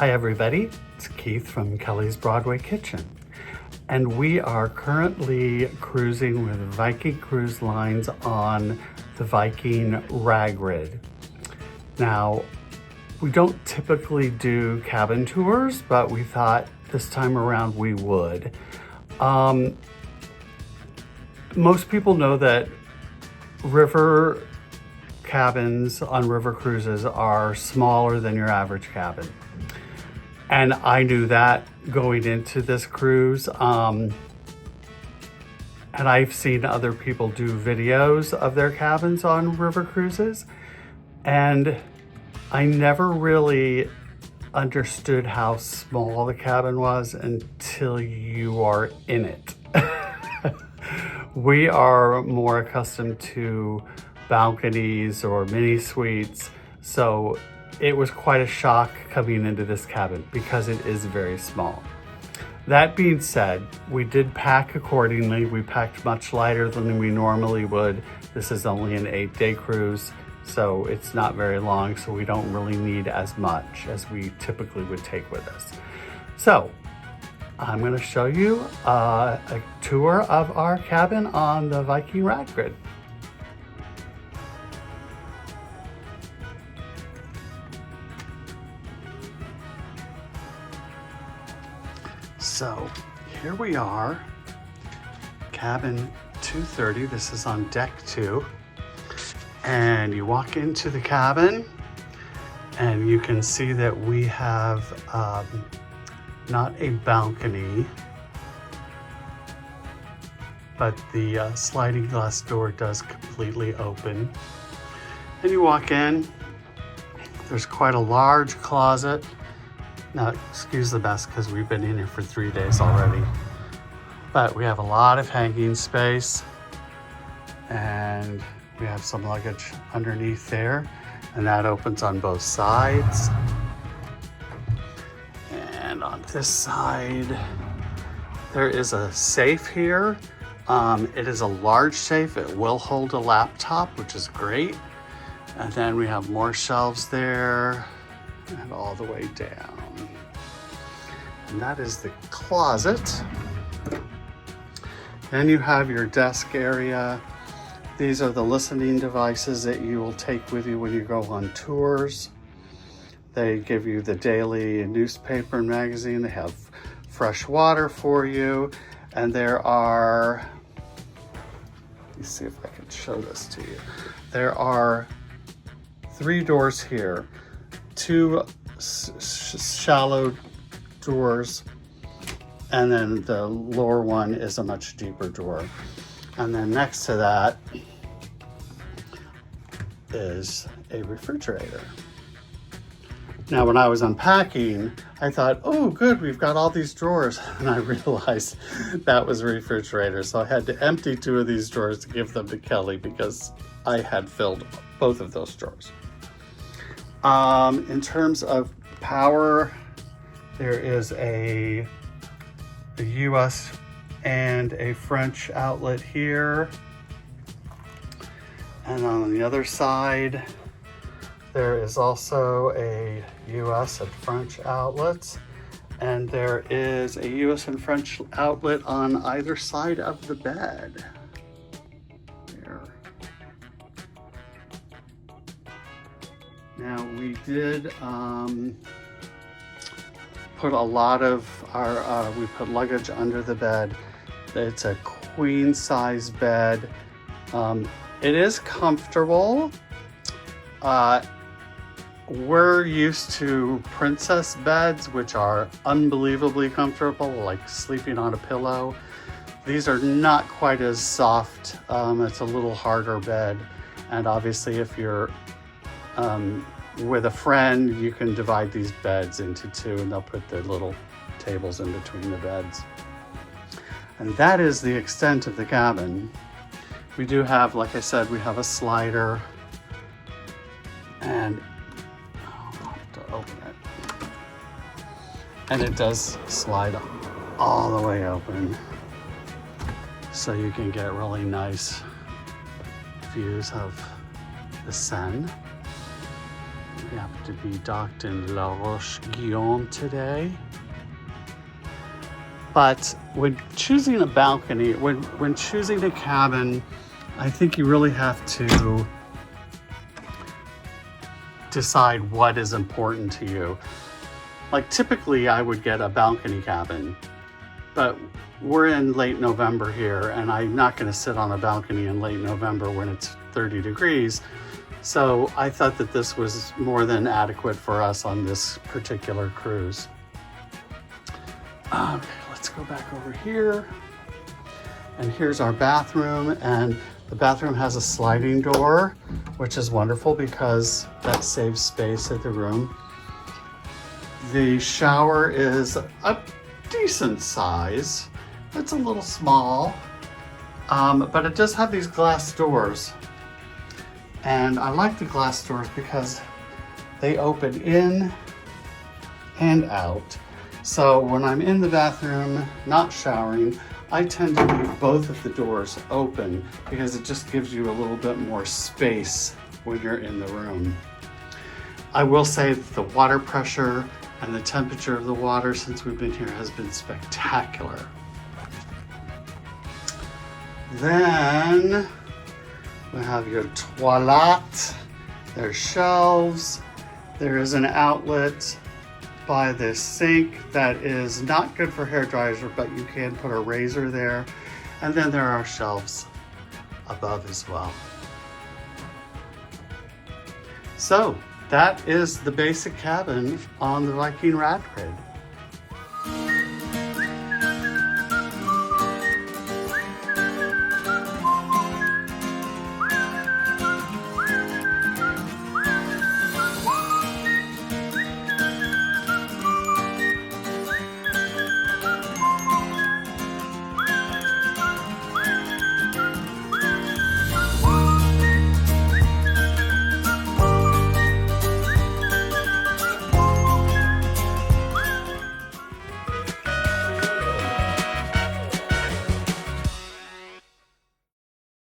Hi everybody, it's Keith from Kelly's Broadway Kitchen, and we are currently cruising with Viking Cruise Lines on the Viking Radgrid. Now, we don't typically do cabin tours, but we thought this time around we would. Most people know that river cabins on river cruises are smaller than your average cabin. And I knew that going into this cruise. And I've seen other people do videos of their cabins on river cruises. And I never really understood how small the cabin was until you are in it. We are more accustomed to balconies or mini suites, so it was quite a shock coming into this cabin because it is very small. That being said, we did pack accordingly. We packed much lighter than we normally would. This is only an 8-day cruise, so it's not very long, so we don't really need as much as we typically would take with us. So I'm going to show you a tour of our cabin on the Viking Radgrid. So here we are, cabin 230. This is on deck 2. And you walk into the cabin and you can see that we have not a balcony, but the sliding glass door does completely open. And you walk in, there's quite a large closet. Now, excuse the mess because we've been in here for 3 days already. But we have a lot of hanging space and we have some luggage underneath there, and that opens on both sides. And on this side, there is a safe here. It is a large safe. It will hold a laptop, which is great. And then we have more shelves there and all the way down. And that is the closet. Then you have your desk area. These are the listening devices that you will take with you when you go on tours. They give you the daily newspaper and magazine. They have fresh water for you. And there are, let me see if I can show this to you. There are 3 doors here, 2 shallow doors, and then the lower one is a much deeper door. And then next to that is a refrigerator. Now, when I was unpacking, I thought, oh good, we've got all these drawers. And I realized that was a refrigerator. So I had to empty 2 of these drawers to give them to Kelly because I had filled both of those drawers. In terms of power, there is a US and a French outlet here. And on the other side, there is also a US and French outlets. And there is a US and French outlet on either side of the bed. There. Now we did put a lot of our, we put luggage under the bed. It's a queen size bed. It is comfortable. We're used to princess beds, which are unbelievably comfortable, like sleeping on a pillow. These are not quite as soft. It's a little harder bed. And obviously if you're with a friend, you can divide these beds into 2 and they'll put the little tables in between the beds. And that is the extent of the cabin. We do have, like I said, we have a slider, and I'll have to open it. And it does slide all the way open, so you can get really nice views of the Seine. We happen to be docked in La Roche-Guyon today. But when choosing a balcony, when choosing a cabin, I think you really have to decide what is important to you. Like typically I would get a balcony cabin, but we're in late November here and I'm not gonna sit on a balcony in late November when it's 30 degrees. So I thought that this was more than adequate for us on this particular cruise. Okay, let's go back over here. And here's our bathroom, and the bathroom has a sliding door, which is wonderful because that saves space at the room. The shower is a decent size. It's a little small, but it does have these glass doors. And I like the glass doors because they open in and out. So when I'm in the bathroom, not showering, I tend to leave both of the doors open because it just gives you a little bit more space when you're in the room. I will say that the water pressure and the temperature of the water since we've been here has been spectacular. Then we have your toilette. There's shelves. There is an outlet by this sink that is not good for hair dryers, but you can put a razor there. And then there are shelves above as well. So that is the basic cabin on the Viking Radgrid.